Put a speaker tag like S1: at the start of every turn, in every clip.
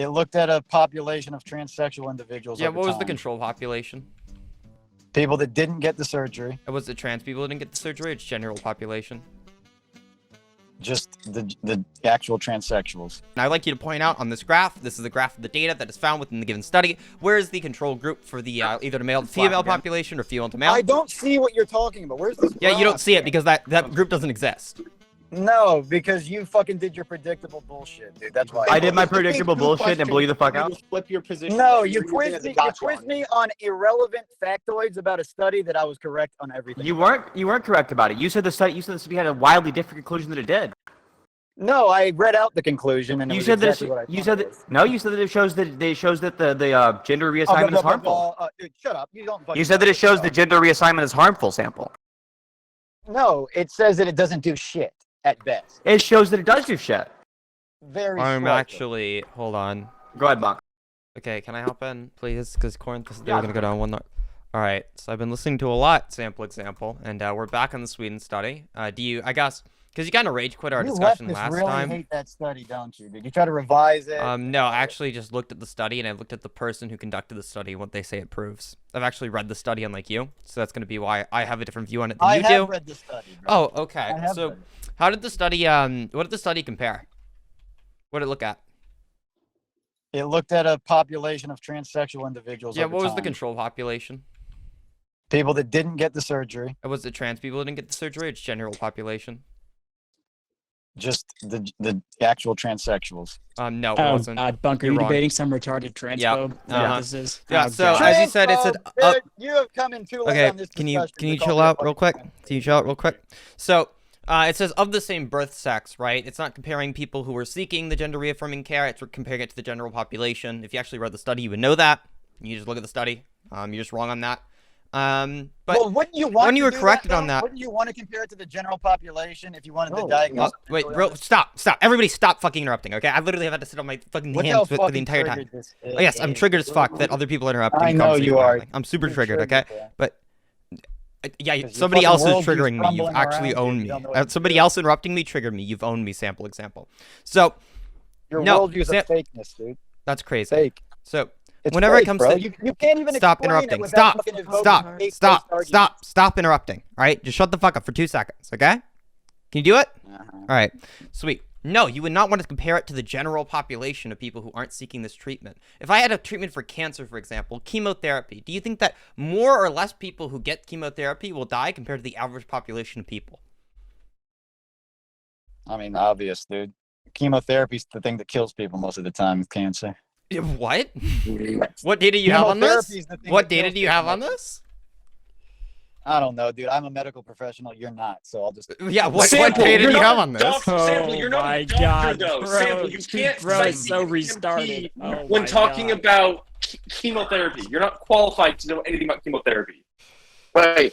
S1: It looked at a population of transsexual individuals.
S2: Yeah,
S1: over
S2: what was the
S1: time.
S2: control population?
S1: People that didn't get the surgery.
S2: Was it trans people that didn't get the surgery, or it's general population?
S1: Just the actual transsexuals.
S2: Now, I'd like you to point out on this graph, this is the graph of the data that is found within the given study. Where is the control group for the either the male to female population or female to male?
S1: I don't see what you're talking about. Where's this?
S2: Yeah, you don't see it because that group doesn't exist.
S1: No, because you fucking did your predictable bullshit, dude. That's why.
S3: I did my predictable bullshit and blew you the fuck out.
S4: Flip your position.
S1: No, you quizzed me on irrelevant factoids about a study that I was correct on everything.
S3: You weren't correct about it. You said the study had a wildly different conclusion than it did.
S1: No, I read out the conclusion and
S3: You
S1: it was
S3: said
S1: exactly
S3: that
S1: what I
S3: you
S1: thought
S3: said
S1: it was.
S3: that no, you said that it shows that the gender reassignment is harmful.
S1: Dude, shut up. You don't.
S3: You said that it shows the gender reassignment is harmful. Sample.
S1: No, it says that it doesn't do shit at best.
S3: It shows that it does do shit.
S1: Very.
S2: I'm
S1: slightly.
S2: actually, hold on.
S3: Go ahead, Monk.
S2: Okay, can I hop in, please? Because Corinth, they're
S3: Yeah.
S2: gonna go down one. All right, so I've been listening to a lot, sample example, and we're back on the Sweden study. Do you? I guess because you kind of rage quit our discussion last
S1: really
S2: time.
S1: hate that study, don't you? Did you try to revise it?
S2: No, I actually just looked at the study, and I looked at the person who conducted the study, what they say it proves. I've actually read the study, unlike you, so that's going to be why I have a different view on it than you do.
S1: I have read the study, bro.
S2: Oh, okay. So,
S1: read it.
S2: how did the study? What did the study compare? What did it look at?
S1: It looked at a population of transsexual individuals.
S2: Yeah,
S1: over
S2: what was the
S1: time.
S2: control population?
S1: People that didn't get the surgery.
S2: Was it trans people that didn't get the surgery? Or it's general population.
S1: Just the actual transsexuals.
S2: No, it
S5: Oh
S2: wasn't.
S5: God, Bunker,
S2: You're
S5: you
S2: wrong.
S5: debating some retarded transphobe?
S2: Uh-huh.
S5: This is.
S2: Yeah,
S5: Oh,
S2: so
S5: God.
S2: as you said, it's an
S1: Transphobe, dude, you have come in too late
S2: Okay,
S1: on this
S2: can you
S1: discussion to call
S2: chill
S1: me a
S2: out real
S1: fucking
S2: quick? Can you chill out real quick? So, it says of the same birth sex, right? It's not comparing people who are seeking the gender reaffirming care. It's comparing it to the general population. If you actually read the study, you would know that. You just look at the study. You're just wrong on that. But
S1: well, wouldn't you want
S2: when you
S1: to
S2: were
S1: do
S2: corrected
S1: that,
S2: on that,
S1: wouldn't you want to compare it to the general population if you wanted to
S3: No.
S1: diagnose?
S2: wait, bro, stop! Everybody, stop fucking interrupting. Okay, I literally have had to sit on my fucking
S1: Look how
S2: hands for the
S1: fucking
S2: entire time.
S1: triggered this is.
S2: Oh, yes, I'm triggered as fuck that other people interrupt.
S1: I
S2: me
S1: know
S2: constantly
S1: you are.
S2: interrupting. I'm super
S1: You're
S2: triggered, okay?
S1: bro.
S2: But yeah,
S1: 'Cause your
S2: somebody
S1: fucking
S2: else is
S1: worldview's
S2: triggering me. You've
S1: crumbling
S2: actually
S1: around you.
S2: owned
S1: You
S2: me.
S1: don't know what to
S2: Somebody
S1: do.
S2: else interrupting me triggered me. You've owned me. Sample example. So
S1: Your
S2: no,
S1: worldview is a fakeness, dude.
S2: that's crazy.
S1: Fake.
S2: So
S1: It's
S2: whenever
S1: fake,
S2: it comes
S1: bro.
S2: to
S1: you can't even
S2: stop
S1: explain it
S2: interrupting.
S1: without
S2: Stop.
S1: fucking invoking
S2: Stop.
S1: faith-based
S2: Stop.
S1: arguments.
S2: Stop interrupting. All right, just shut the fuck up for 2 seconds, okay? Can you do it?
S1: Uh-huh.
S2: All right, sweet. No, you would not want to compare it to the general population of people who aren't seeking this treatment. If I had a treatment for cancer, for example, chemotherapy, do you think that more or less people who get chemotherapy will die compared to the average population of people?
S1: I mean, obvious, dude. Chemotherapy's the thing that kills people most of the time with cancer.
S2: What? What data do you have on this?
S1: Chemotherapy's the thing
S2: What
S1: that
S2: data
S1: kills
S2: do you have
S1: people
S2: on
S1: most-
S2: this?
S1: I don't know, dude. I'm a medical professional. You're not, so I'll just.
S2: Yeah, what
S4: Sample,
S2: data do
S4: you're
S2: you
S4: not
S2: have
S4: a
S2: on this?
S4: doctor. Sample, you're not
S5: my
S4: a doctor,
S5: God,
S4: though.
S5: bro,
S4: Sample, you can't
S5: bro,
S4: cite
S5: it's so
S4: DMT
S5: restarted. Oh
S4: when
S5: my
S4: talking
S5: God.
S4: about chemotherapy. You're not qualified to know anything about chemotherapy. Right.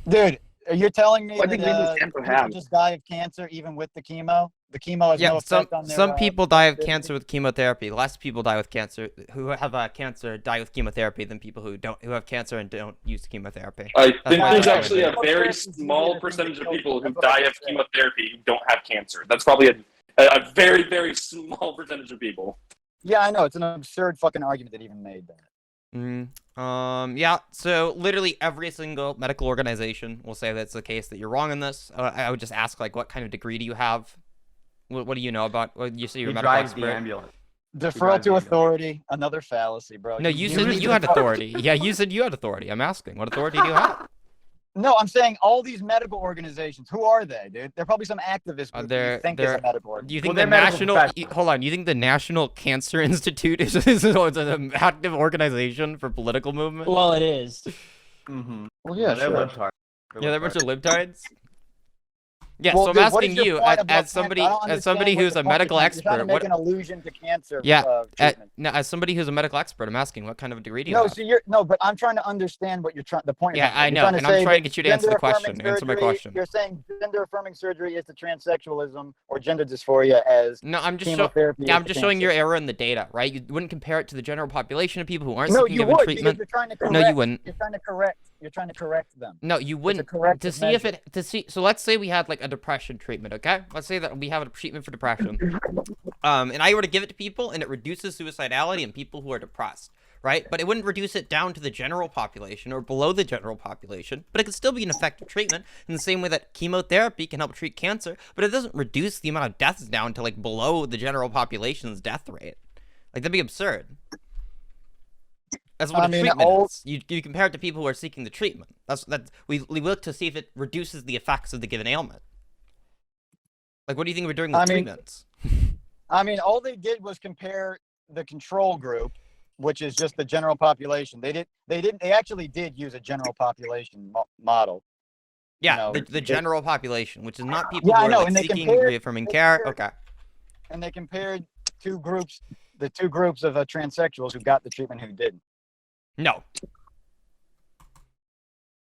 S1: Dude, you're telling me
S4: I
S1: that
S4: think maybe cancer
S1: people
S4: have.
S1: just die of cancer even with the chemo? The chemo has no
S2: Yeah,
S1: effect on their.
S2: some people die of
S1: activity?
S2: cancer with chemotherapy. Less people die with cancer who have cancer die with chemotherapy than people who have cancer and don't use chemotherapy.
S4: I think
S2: why
S4: there's
S2: I
S4: actually a very small percentage of people who die of chemotherapy who don't have cancer. That's probably a very, very small percentage of people.
S1: Yeah, I know. It's an absurd fucking argument that even made that.
S2: Yeah, so literally every single medical organization will say that's the case, that you're wrong in this. I would just ask, like, what kind of degree do you have? What do you know about? You say you're a
S3: He
S2: medical
S3: drives the
S2: expert.
S3: ambulance.
S1: Deferral to authority, another fallacy, bro.
S2: No, you said that you had authority. Yeah, you said you had authority. I'm asking, what authority do you have?
S1: No, I'm saying all these medical organizations. Who are they, dude? They're probably some activist group that
S2: they're-
S1: you think
S2: they're-
S1: is a medical organization.
S2: Do you think
S3: Well,
S2: the
S3: they're medical
S2: national? Hold on. You think the National Cancer Institute is an active organization for political movement?
S5: Well, it is.
S3: Mm-hmm.
S1: Well, yeah,
S3: they're
S1: sure.
S3: libtards.
S2: Yeah, they're a bunch of libtards. Yeah,
S1: Well,
S2: so I'm
S1: dude, what is
S2: asking
S1: your
S2: you,
S1: point about
S2: as somebody,
S1: cancer? I don't
S2: as somebody
S1: understand what
S2: who's
S1: your
S2: a
S1: point is.
S2: medical
S1: You're
S2: expert,
S1: trying to make
S2: what?
S1: an allusion to cancer.
S2: Yeah,
S1: treatment.
S2: No, as somebody who's a medical expert, I'm asking, what kind of degree do you
S1: No,
S2: have?
S1: so you're no, but I'm trying to understand what you're trying. The point.
S2: Yeah,
S1: you're
S2: I know,
S1: trying to
S2: and I'm
S1: say
S2: trying to
S1: that
S2: get you to answer the
S1: gender-affirming
S2: question. Answer my
S1: surgery-
S2: question.
S1: You're saying gender-affirming surgery is to transsexualism or gender dysphoria as
S2: No, I'm just
S1: chemotherapy.
S2: yeah,
S1: is
S2: I'm
S1: to
S2: just showing
S1: cancer.
S2: your error in the data, right? You wouldn't compare it to the general population of people who aren't
S1: No,
S2: seeking
S1: you
S2: given
S1: would because
S2: treatment.
S1: you're trying to correct.
S2: No, you wouldn't.
S1: You're trying to correct. You're trying to correct them.
S2: No, you wouldn't.
S1: corrective
S2: To see if
S1: measure.
S2: so let's say we had like a depression treatment, okay? Let's say that we have a treatment for depression. And I were to give it to people and it reduces suicidality in people who are depressed, right? But it wouldn't reduce it down to the general population or below the general population, but it could still be an effective treatment in the same way that chemotherapy can help treat cancer, but it doesn't reduce the amount of deaths down to like below the general population's death rate. Like, that'd be absurd. That's what a treatment is. You compare it to people who are seeking the treatment. We look to see if it reduces the effects of the given ailment. Like, what do you think we're doing with treatments?
S1: I mean, all they did was compare the control group, which is just the general population. They actually did use a general population model.
S2: Yeah, the general population, which is not people who are like, seeking reaffirming care. Okay.
S1: And they compared the two groups of transsexuals who got the treatment who didn't.
S2: No.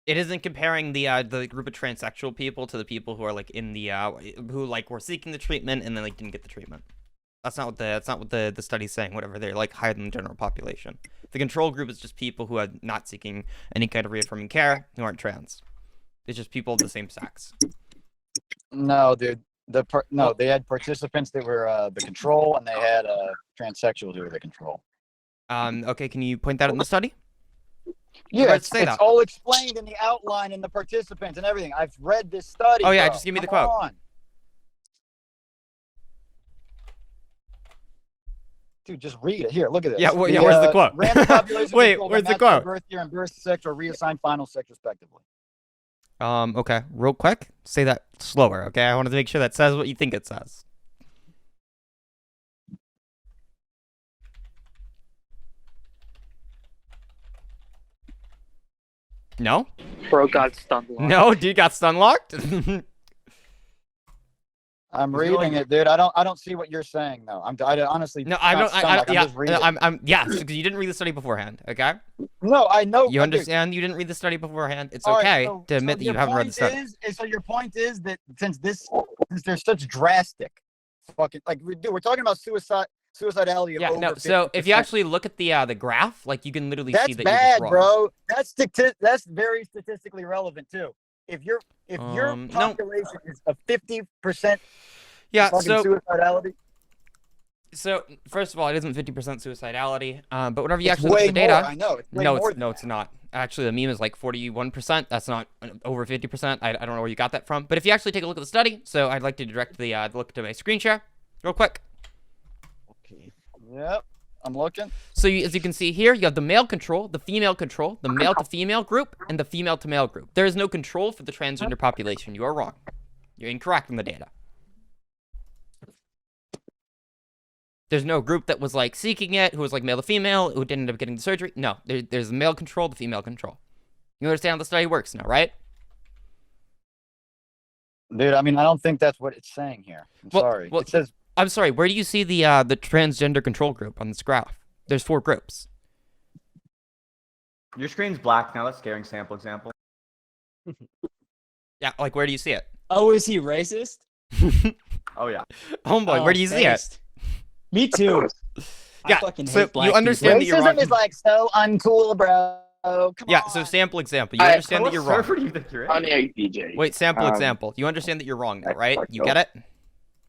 S2: It isn't comparing the group of transsexual people to the people who are like in the who like were seeking the treatment and then like didn't get the treatment. That's not what the study's saying. Whatever, they're like higher than the general population. The control group is just people who are not seeking any kind of reaffirming care who aren't trans. It's just people of the same sex.
S1: No, dude. They had participants that were the control, and they had transsexuals who were the control.
S2: Okay, can you point that out in the study?
S1: Yeah, it's all explained in the outline and the participants and everything. I've read this study.
S2: Oh yeah,
S1: bro.
S2: just give me the
S1: Come
S2: quote.
S1: on. Dude, just read it. Here, look at this.
S2: Yeah, where's the quote?
S1: Random population
S2: Wait,
S1: control
S2: where's the
S1: matched by
S2: quote?
S1: Birth year and birth sex or reassigned final sex respectively.
S2: Okay, real quick, say that slower, okay? I wanted to make sure that says what you think it says. No?
S5: Bro got stun locked.
S2: No, dude got stun locked?
S1: I'm reading it, dude. I don't see what you're saying though. I honestly.
S2: No, I don't.
S1: I'm
S2: yes, because you didn't read the study beforehand. Okay.
S1: No, I know.
S2: You understand? You didn't read the study beforehand. It's
S1: All
S2: okay
S1: right,
S2: to admit that you haven't read the study.
S1: So your point is that since there's such drastic, fucking like we're talking about suicidality. Of
S2: Yeah.
S1: over
S2: No. So
S1: 50%.
S2: if you actually look at the graph, like you can literally see that
S1: bad,
S2: you're just wrong.
S1: bro. That's very statistically relevant too. If your
S2: No.
S1: population is a 50%.
S2: Yeah.
S1: Suicidality.
S2: So first of all, it isn't 50% suicidality. But whenever you
S1: It's
S2: actually look at the data,
S1: more, I know. It's way more than
S2: it's not. Actually, the meme is like 41%. That's not over 50%. I don't know where you got that from. But if you actually take a look at the study, so I'd like to direct the look to my screen share real quick.
S1: Okay. Yep. I'm looking.
S2: So as you can see here, you have the male control, the female control, the male to female group, and the female to male group. There is no control for the transgender population. You are wrong. You're incorrect in the data. There's no group that was like seeking it, who was like male to female, who didn't end up getting the surgery. No, there's the male control, the female control. You understand how the study works now, right?
S1: Dude, I mean, I don't think that's what it's saying here. I'm sorry.
S2: Well,
S1: it says.
S2: I'm sorry. Where do you see the transgender control group on this graph? There's 4 groups.
S3: Your screen's black now. That's scaring sample example.
S2: Yeah, like where do you see it?
S5: Oh, is he racist?
S3: Oh yeah.
S2: Homeboy, where do you see it?
S5: Me too.
S2: Yeah,
S5: I fucking
S2: so
S5: hate black
S2: you understand that you're wrong.
S1: Racism is like so uncool, bro. Come
S2: Yeah,
S1: on.
S2: so sample example. You understand that you're wrong.
S3: Server do you think you're in?
S4: On the DJ.
S2: Wait, sample example. You understand that you're wrong now, right? You get it?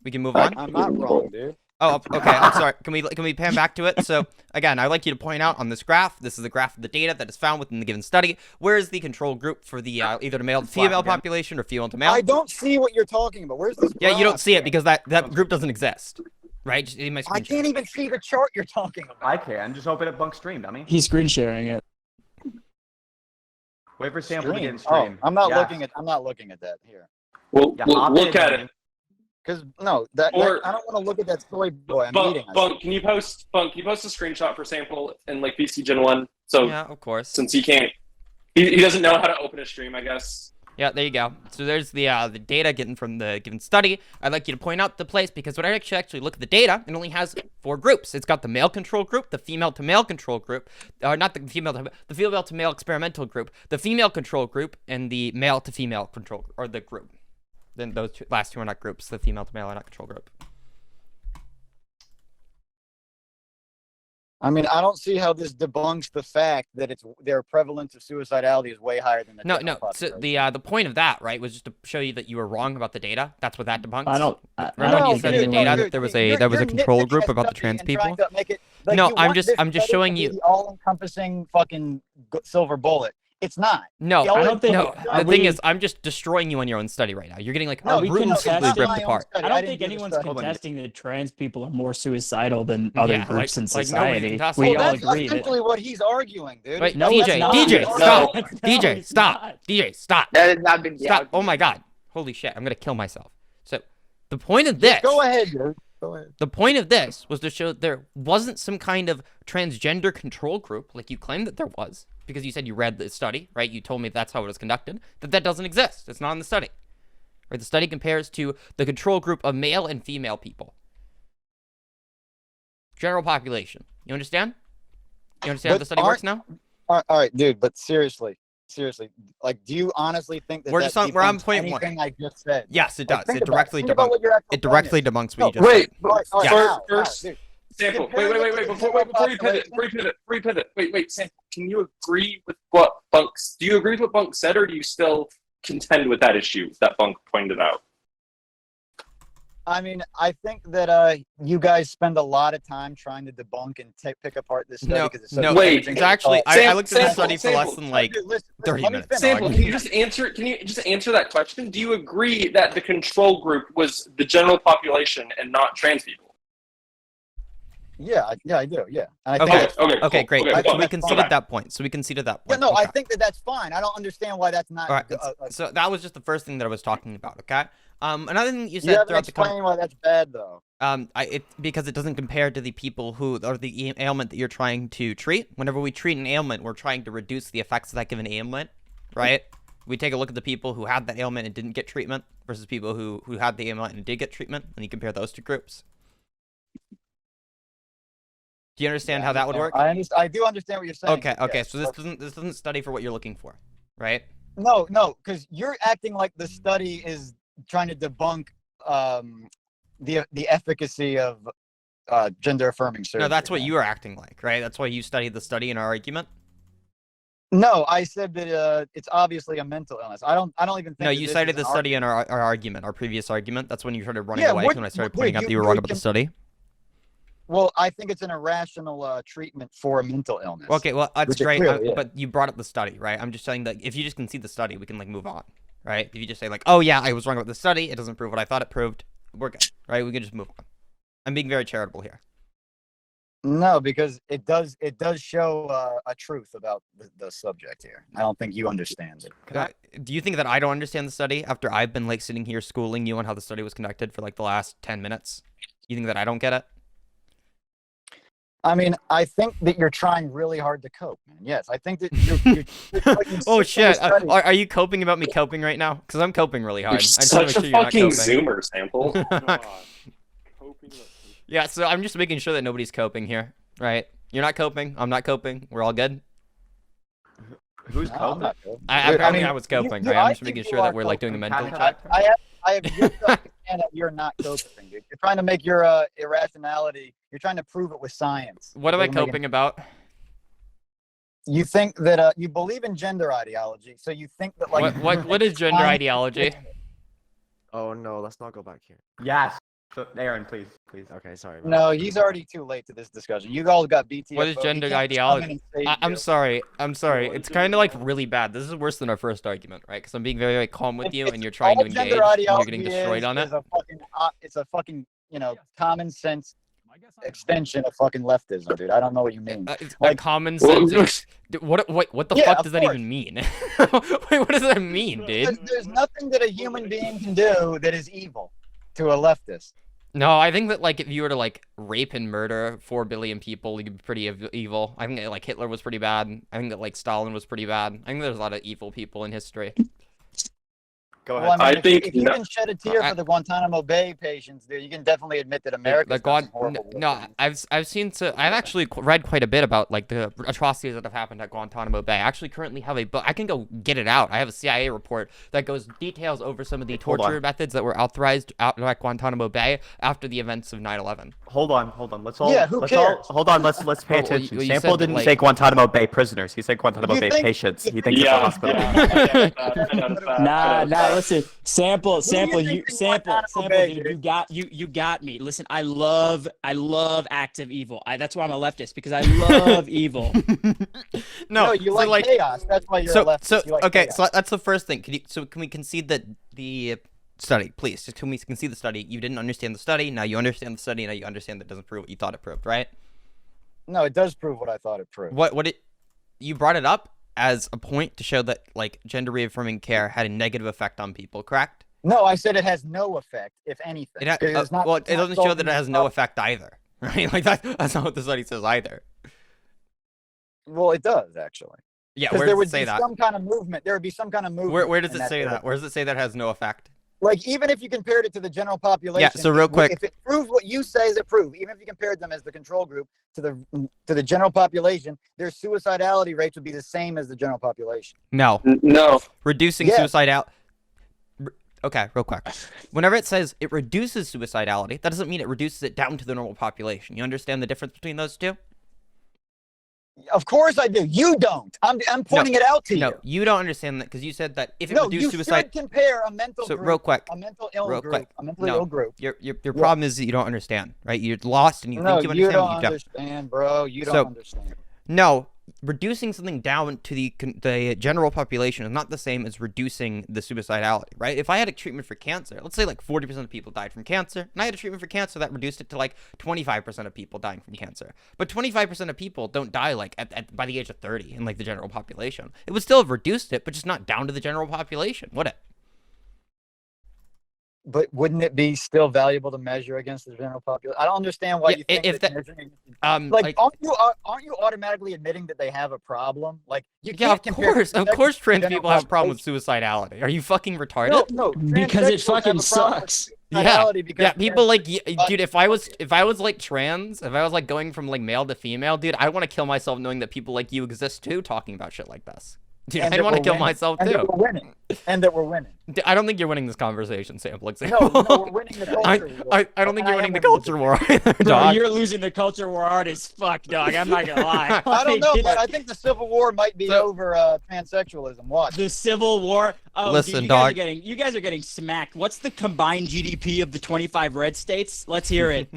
S2: We can move on?
S1: I'm not wrong, dude.
S2: Oh, okay. I'm sorry. Can we pan back to it? So again, I'd like you to point out on this graph. This is the graph of the data that is found within the given study. Where is the control group for the either the male to female population or female to male?
S1: I don't see what you're talking about. Where's this?
S2: Yeah, you don't
S1: graph?
S2: see it because that group doesn't exist, right? Just in my
S1: I
S2: screen
S1: can't even see the chart you're talking about.
S3: I can. Just open up bunk stream, dummy.
S5: He's screen sharing it.
S3: Wait for sample to get in
S1: Oh,
S3: stream.
S1: I'm not
S3: Yeah.
S1: looking at that here.
S4: We'll
S3: hop
S4: look
S3: in,
S4: at
S3: dummy.
S4: it.
S1: Because no,
S4: Or-
S1: I don't want to look at that soy boy. I'm
S4: Bunk,
S1: eating.
S4: can you post a screenshot for sample in like VC Gen 1? So
S2: Yeah, of course.
S4: since he can't, he doesn't know how to open a stream, I guess.
S2: Yeah, there you go. So there's the data getting from the given study. I'd like you to point out the place because when I actually look at the data, it only has 4 groups. It's got the male control group, the female to male control group, or not the female to male experimental group, the female control group, and the male to female control or the group. Then those last 2 are not groups. The female to male are not control group.
S1: I mean, I don't see how this debunks the fact that their prevalence of suicidality is way higher than the
S2: No,
S1: general
S2: no. So
S1: population.
S2: the point of that, right, was just to show you that you were wrong about the data. That's what that debunks.
S5: I don't
S2: Remember when you
S5: think
S2: said in the
S5: anyone
S2: data
S5: would-
S2: that there was
S1: you're
S2: a control
S1: nitpicking
S2: group
S1: a
S2: about the
S1: study
S2: trans
S1: and trying
S2: people?
S1: to make it, like,
S2: No,
S1: you
S2: I'm
S1: want
S2: just
S1: this
S2: I'm just
S1: study
S2: showing
S1: to be
S2: you.
S1: the all-encompassing fucking silver bullet. It's not.
S2: No,
S1: All
S5: I
S1: it-
S5: don't think-
S2: no.
S5: are
S2: The thing
S5: we-
S2: is, I'm just destroying you on your own study right now. You're getting like
S1: No,
S5: we
S2: ruthlessly
S5: contesting-
S2: ripped apart.
S5: I
S1: I
S5: don't
S1: didn't
S5: think
S1: do the
S5: anyone's
S1: study.
S5: contesting that trans people are more suicidal than other
S2: Yeah,
S5: groups in
S2: nobody's
S5: society.
S2: contesting
S5: We
S2: that.
S5: all
S1: That's
S5: agree that.
S1: essentially what he's arguing, dude.
S2: Wait,
S5: No,
S2: DJ,
S5: it's not.
S2: DJ,
S5: No.
S2: stop.
S5: No,
S2: DJ,
S5: it's
S2: stop.
S5: not.
S2: DJ, stop.
S6: That has not been the
S2: Stop.
S6: argument.
S2: Oh my god. Holy shit, I'm gonna kill myself. So, the point of this.
S1: Go ahead, dude. Go ahead.
S2: The point of this was to show that there wasn't some kind of transgender control group like you claimed that there was, because you said you read the study, right? You told me that's how it was conducted, that doesn't exist. It's not in the study. Right? The study compares to the control group of male and female people. General population. You understand? You understand how
S1: But
S2: the study works now?
S1: All right, dude. But seriously, like, do you honestly think that
S2: We're
S1: that
S2: just on- we're on
S1: debunks
S2: point one.
S1: anything I just said?
S2: Yes, it
S1: Like,
S2: does.
S1: think
S2: It
S1: about
S2: directly
S1: Think about
S2: debunks.
S1: what your actual
S2: It directly
S1: point
S2: debunks what you just
S4: Wait,
S2: said.
S1: All right, all right,
S2: Yeah.
S1: now,
S4: First-
S1: dude.
S4: Sample.
S1: Comparing it to the
S4: Before you pivot. Wait, Sample. Can you agree with what Bunk? Do you agree with what Bunk said, or do you still contend with that issue that Bunk pointed out?
S1: I mean, I think that you guys spend a lot of time trying to debunk and pick apart this study
S2: No,
S1: because it's so
S2: no.
S4: Wait,
S2: It's actually, I looked at the
S4: sample,
S2: study for less
S4: sample.
S2: than like
S1: Dude, listen,
S2: 30
S1: let me
S2: minutes.
S1: finish.
S4: Sample, can you just answer that question? Do you agree that the control group was the general population and not trans people?
S1: Yeah, I do. Yeah. And I
S2: Okay.
S1: think that's-
S2: Okay,
S4: cool.
S2: great.
S4: Okay,
S2: So
S4: cool.
S2: we conceded that point. So we conceded that
S1: Yeah,
S2: point.
S1: no, I
S2: Okay.
S1: think that that's fine. I don't understand why that's not.
S2: All right. So that was just the first thing that I was talking about. Okay. Another thing that you
S1: you
S2: said
S1: haven't
S2: throughout the
S1: explained why that's bad, though.
S2: because it doesn't compare to the people who or the ailment that you're trying to treat. Whenever we treat an ailment, we're trying to reduce the effects of that given ailment, right? We take a look at the people who had that ailment and didn't get treatment versus people who had the ailment and did get treatment, and you compare those two groups. Do you understand how that would work?
S1: I do understand what you're saying.
S2: Okay.
S1: yeah.
S2: So this doesn't study for what you're looking for, right?
S1: No, because you're acting like the study is trying to debunk the efficacy of gender affirming surgery.
S2: No, that's what you are acting like, right? That's why you studied the study in our argument.
S1: No, I said that it's obviously a mental illness. I don't even think.
S2: No,
S1: that
S2: you
S1: this
S2: cited
S1: is
S2: the
S1: an
S2: study in our argument, our previous argument. That's when you started running
S1: Yeah,
S2: away
S1: what-
S2: when I started
S1: dude,
S2: pointing out that you were
S1: you
S2: wrong
S1: really
S2: about the
S1: can-
S2: study.
S1: Well, I think it's an irrational treatment for a mental illness.
S2: Okay, well, that's
S1: Which it
S2: great,
S1: clearly is.
S2: but you brought up the study, right? I'm just saying that if you just concede the study, we can, like, move on, right? If you just say, like, oh, yeah, I was wrong about the study, it doesn't prove what I thought it proved, we're good, right? We can just move on. I'm being very charitable here.
S1: No, because it does show a truth about the subject here. I don't think you understand it.
S2: Do you think that I don't understand the study after I've been, like, sitting here schooling you on how the study was conducted for, like, the last 10 minutes? You think that I don't get it?
S1: I mean, I think that you're trying really hard to cope, man. Yes, I think that you're fucking
S2: Oh,
S1: sick of
S2: shit.
S1: the study.
S2: Are you coping about me coping right now? Because I'm coping really hard.
S4: You're
S2: I just wanna
S4: such
S2: make
S4: a
S2: sure you're not
S4: fucking
S2: coping.
S4: zoomer, Sample.
S2: Yeah, so I'm just making sure that nobody's coping here, right? You're not coping. I'm not coping. We're all good.
S3: Who's
S1: No, I'm
S3: coping?
S1: not coping.
S2: Apparently,
S1: mean,
S2: I was coping,
S1: you-
S2: right? I'm
S1: I
S2: just
S1: think
S2: making
S1: you
S2: sure that
S1: are
S2: we're like doing a
S1: coping.
S2: mental
S3: I-
S2: check.
S1: I have yet to understand that you're not coping, dude. You're trying to make your irrationality. You're trying to prove it with science.
S2: What am I
S1: Doesn't make
S2: coping about?
S1: You think that you believe in gender ideology, so you think that like
S2: What is gender
S1: fine-
S2: ideology?
S7: Oh no, let's not go back here.
S3: Yes. So, Aaron, please.
S7: Okay, sorry. man.
S1: No, he's already too late to this discussion. You all got BTS.
S2: What is gender ideology? I'm sorry. It's kind of like really bad. This is worse than our first argument, right? Because I'm being very, very calm with you, and you're trying to engage, and you're getting destroyed on it.
S1: It's a fucking common sense extension of fucking leftism, dude. I don't know what you mean.
S2: It's
S1: Like-
S2: a common
S4: Well,
S2: sense. What the
S1: Yeah,
S2: fuck
S1: of
S2: does that
S1: course.
S2: even mean? Wait, what does that mean, dude?
S1: There's nothing that a human being can do that is evil to a leftist.
S2: No, I think that like if you were to like rape and murder 4 billion people, you'd be pretty evil. I think that, like Hitler was pretty bad. I think that like Stalin was pretty bad. I think there's a lot of evil people in history.
S7: Go
S1: Well,
S7: ahead.
S1: I mean,
S4: I
S1: if,
S4: think
S1: if you
S4: no-
S1: can shed a tear for the Guantanamo Bay patients, dude, you can definitely admit that America's
S2: Like
S1: done some horrible
S2: no,
S1: things.
S2: I've seen I've actually read quite a bit about like the atrocities that have happened at Guantanamo Bay. I actually currently have a book. I can go get it out. I have a CIA report that goes details over some of the
S3: Hold
S2: torture
S3: on.
S2: methods that were authorized out at Guantanamo Bay after the events of 9/11.
S3: Hold on. Let's all.
S1: Yeah, who
S3: let's
S1: cares?
S3: all. Hold on. Let's pay
S2: Well,
S3: attention.
S2: you said
S3: Sample
S2: that,
S3: didn't
S2: like-
S3: say Guantanamo Bay prisoners. He said Guantanamo
S1: You
S3: Bay
S1: think-
S3: patients. He thinks it's a
S4: Yeah,
S3: hospital.
S4: I noticed that.
S5: Nah, listen. Sample,
S1: Who do you
S5: you
S1: think in
S5: sample,
S1: Guantanamo Bay,
S5: dude.
S1: dude?
S5: You got me. Listen, I love active evil. That's why I'm a leftist, because I love evil.
S1: No, you
S2: so,
S1: like chaos. That's why you're a leftist. You like
S2: okay,
S1: chaos.
S2: so that's the first thing. Can we concede that the study, please, just can we concede the study? You didn't understand the study. Now you understand the study. Now you understand that it doesn't prove what you thought it proved, right?
S1: No, it does prove what I thought it proved.
S2: You brought it up as a point to show that like gender reaffirming care had a negative effect on people, correct?
S1: No, I said it has no effect, if anything. It's not-
S2: Well,
S1: it's
S2: it
S1: not
S2: doesn't show that
S1: solving
S2: it has
S1: the
S2: no
S1: problem.
S2: effect either, right? Like that's not what the study says either.
S1: Well, it does actually.
S2: Yeah,
S1: Because
S2: where
S1: there
S2: does
S1: would
S2: it say
S1: be
S2: that?
S1: some kind of movement. There would be some kind of movement.
S2: Where does
S1: in
S2: it say
S1: area.
S2: that? Where does it say that has no effect?
S1: Like, even if you compared it to the general population.
S2: so real quick-
S1: if it proves what you say is it prove, even if you compared them as the control group to the general population, their suicidality rates would be the same as the general population.
S2: No.
S4: No.
S2: Reducing
S1: Yes.
S2: suicidality. Okay, real quick. Whenever it says it reduces suicidality, that doesn't mean it reduces it down to the normal population. You understand the difference between those two?
S1: Of course I do. You don't. I'm pointing it out to you.
S2: No, you don't understand that because you said that if it
S1: No,
S2: reduced
S1: you
S2: suicide,
S1: should compare a mental
S2: So,
S1: group,
S2: real quick,
S1: a mental ill
S2: real
S1: group,
S2: quick.
S1: a mentally
S2: No.
S1: ill group.
S2: your problem is that you don't understand, right? You're lost and you
S1: No,
S2: think you understand,
S1: don't
S2: but you don't.
S1: understand, bro. You don't
S2: So-
S1: understand.
S2: No, reducing something down to the general population is not the same as reducing the suicidality, right? If I had a treatment for cancer, let's say like 40% of people died from cancer, and I had a treatment for cancer that reduced it to like 25% of people dying from cancer. But 25% of people don't die like by the age of 30 in like the general population. It would still have reduced it, but just not down to the general population, would it?
S1: But wouldn't it be still valuable to measure against the general population? I don't understand why
S2: Yeah,
S1: you think
S2: if
S1: that
S2: that-
S1: measuring.
S2: Like,
S1: Aren't you automatically admitting that they have a problem? Like, you
S2: yeah,
S1: can't
S2: of
S1: compare
S2: course, trans
S1: general
S2: people have a problem with suicidality. Are you fucking retarded?
S1: No,
S5: Because it
S1: transsexuals
S5: fucking
S1: have a problem with
S5: sucks.
S1: suicidality because
S2: Yeah, people like,
S1: transsexuals-
S2: dude. If I was like trans, if I was like going from like male to female, dude, I want to kill myself knowing that people like you exist too, talking about shit like this. Dude,
S1: and
S2: I
S1: that
S2: want to
S1: we're
S2: kill
S1: winning,
S2: myself
S1: and that
S2: too.
S1: we're winning, and that we're winning.
S2: Dude, I don't think you're winning this conversation, sample
S1: No,
S2: example.
S1: no, we're winning the culture war.
S2: I don't think
S1: And
S2: you're
S1: I
S2: winning
S1: am
S2: the
S1: winning
S2: culture war either,
S5: Bro,
S2: dog.
S5: you're losing the culture war hard as fuck, dog. I'm not gonna lie.
S1: I don't know,
S5: Like,
S1: but I think the Civil War might be
S2: So-
S1: over transsexualism. Watch.
S5: the Civil War. Oh,
S2: Listen,
S5: dude,
S2: dog.
S5: you guys are getting smacked. What's the combined GDP of the 25 red states? Let's hear it.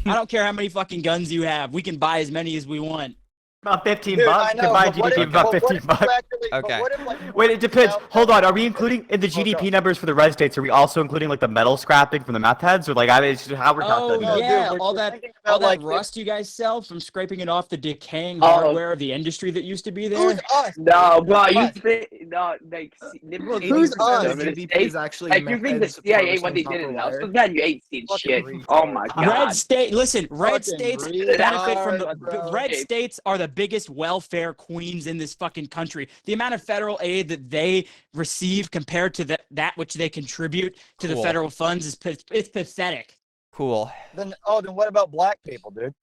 S5: I don't care how many fucking guns you have. We can buy as many as we want.
S3: About 15
S1: Dude,
S3: bucks.
S1: I know,
S3: Combined
S1: but what
S3: GDP
S1: if-
S3: about
S1: but what
S3: 15
S1: if you
S3: bucks.
S1: actually- but
S2: Okay.
S1: what if, like,
S3: Wait, it depends.
S1: now-
S3: Hold on. Are we including in the
S1: Hold
S3: GDP
S1: on.
S3: numbers for the red states? Are we also including like the metal scrapping from the meth heads, or like it's just how we're
S5: Oh,
S3: calculating?
S1: No,
S3: it?
S5: yeah,
S1: dude,
S5: all
S1: we're
S5: that-
S1: thinking
S5: All
S1: about,
S5: that
S1: like,
S5: rust you guys sell from scraping it off the decaying
S4: Oh.
S5: hardware of the industry that used to be there.
S1: Who's us?
S6: No, bro, you
S1: Us.
S6: think no, like
S1: Who's
S6: 80%
S1: us?
S6: of it is
S7: GDP
S6: fake.
S7: is actually
S6: Like you think the CIA what they did in house? So glad you ate seen
S1: Fucking
S6: shit.
S1: retard.
S6: Oh my god.
S5: Red state, listen, red
S1: Fucking
S5: states
S1: retard,
S5: benefit from the
S1: bro.
S5: red states are the biggest welfare queens in this fucking country. The amount of federal aid that they receive compared to that which they contribute to the
S2: Cool.
S5: federal funds is it's pathetic.
S2: Cool.
S1: Then what about black people, dude?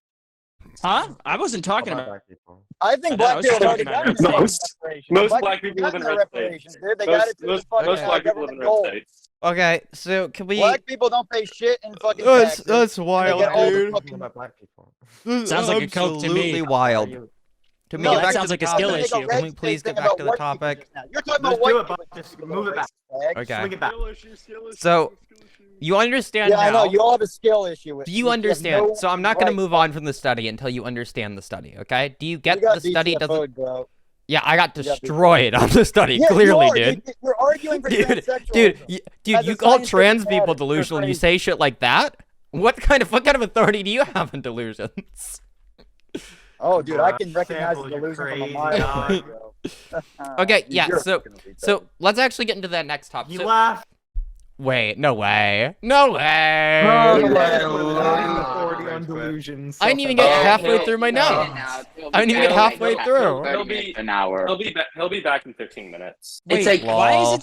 S5: Huh? I wasn't talking
S3: How
S5: about.
S3: black people?
S1: I think
S5: I
S1: black
S5: was
S1: people
S5: talking
S1: already
S5: about
S1: got their
S4: most-
S1: reparations.
S4: most black people
S1: got
S4: live in
S1: their
S4: red
S1: reparations,
S4: states.
S1: dude. They got it through
S4: Most
S1: the fucking
S4: black people live in
S1: government
S4: red
S1: gold.
S4: states.
S2: Okay, so can we?
S1: Black people don't pay shit in fucking taxes.
S2: That's
S1: They
S2: wild,
S1: get all the
S2: dude.
S1: fucking-
S3: About black people.
S5: Sounds like a Coke to me.
S2: Absolutely wild.
S3: Are you-
S2: Can we
S1: No,
S2: get
S5: that
S2: back
S5: sounds
S2: to
S5: like
S2: the
S5: a skill
S2: topic?
S5: issue.
S1: Make a
S2: Can we
S1: red
S2: please
S1: state
S2: get
S1: thing
S2: back
S1: about
S2: to the
S1: white people
S2: topic?
S1: just now. You're talking
S3: Let's
S1: about white
S3: do it,
S1: people.
S3: but just move it back.
S2: Okay.
S3: Swing it back.
S2: So you understand
S1: Yeah, I know.
S2: now.
S1: You all have a skill issue.
S2: Do you understand? So I'm not going to move on from the study until you understand the study, okay? Do you get the study doesn't?
S1: Bro.
S2: Yeah, I got
S1: You got
S2: destroyed on the study,
S1: Yeah,
S2: clearly,
S1: you are,
S2: dude.
S1: You're arguing for
S2: Dude,
S1: transsexualism.
S2: dude,
S1: As a
S2: you call
S1: scientific
S2: trans
S1: matter.
S2: people
S1: You're
S2: delusional. You
S1: crazy.
S2: say shit like that? What kind of authority do you have in delusions?
S1: Oh, dude, I can recognize the
S3: Sample, you're
S1: delusion from a
S3: crazy,
S1: mile
S3: dog.
S1: away, bro.
S2: Okay,
S1: Dude,
S2: yeah,
S1: you're a
S2: so-
S1: fucking retard.
S2: So let's actually get into that next topic.
S3: You
S2: So-
S3: laugh.
S2: Wait, no way, no way.
S7: Authority on delusions.
S2: I didn't even get halfway through my notes. I didn't even get halfway through.
S4: He'll be-
S6: an hour.
S4: He'll be back in 15 minutes.
S5: Wait,
S6: It's like
S5: why is
S2: lol.
S5: it